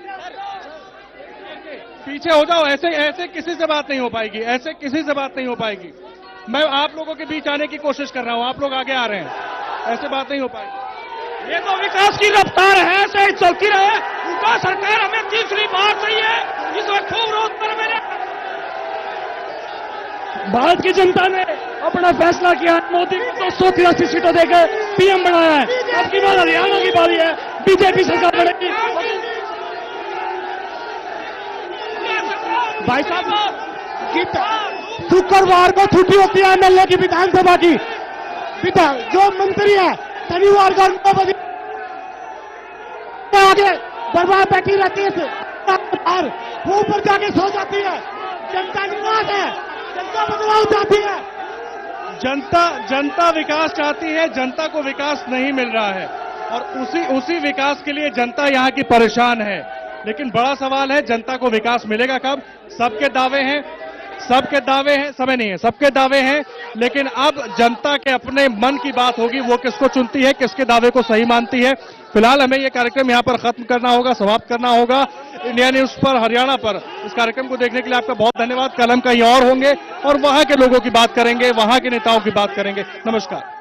पीछे हो जाओ, ऐसे किसी से बात नहीं हो पाएगी, मैं आप लोगों के बीच आने की कोशिश कर रहा हूं, आप लोग आगे आ रहे हैं, ऐसे बात नहीं हो पाएगी। ये तो विकास की रफ्तार है, ऐसे ही चलती रहे। उनका सरकार हमें तीसरी बार चाहिए, इसमें खूब रोज पर मेरे भारत की जनता ने अपना फैसला किया, मोदी को 283 सीटों देकर पीएम बनाया है। अब की बार हरियाणा की बारी है, बीजेपी सरकार बनेगी। भाई साहब शुक्रवार को छुट्टी होती है एमएलए की, विधानसभा की, जो मंत्री है शनिवार को आगे बर्बाद बैठी रहती है, वो ऊपर जाके सो जाती है। जनता निराश है, जनता बदलाव चाहती है। जनता विकास चाहती है, जनता को विकास नहीं मिल रहा है और उसी विकास के लिए जनता यहाँ की परेशान है। लेकिन बड़ा सवाल है, जनता को विकास मिलेगा कब? सबके दावे हैं, समय नहीं है, सबके दावे हैं, लेकिन अब जनता के अपने मन की बात होगी, वो किसको चुनती है, किसके दावे को सही मानती है। फिलहाल हमें ये कार्यक्रम यहाँ पर खत्म करना होगा, समाप्त करना होगा। इंडिया न्यूज पर, हरियाणा पर इस कार्यक्रम को देखने के लिए आपका बहुत धन्यवाद। कल हम कहीं और होंगे और वहां के लोगों की बात करेंगे, वहां के नेताओं की बात करेंगे। नमस्कार।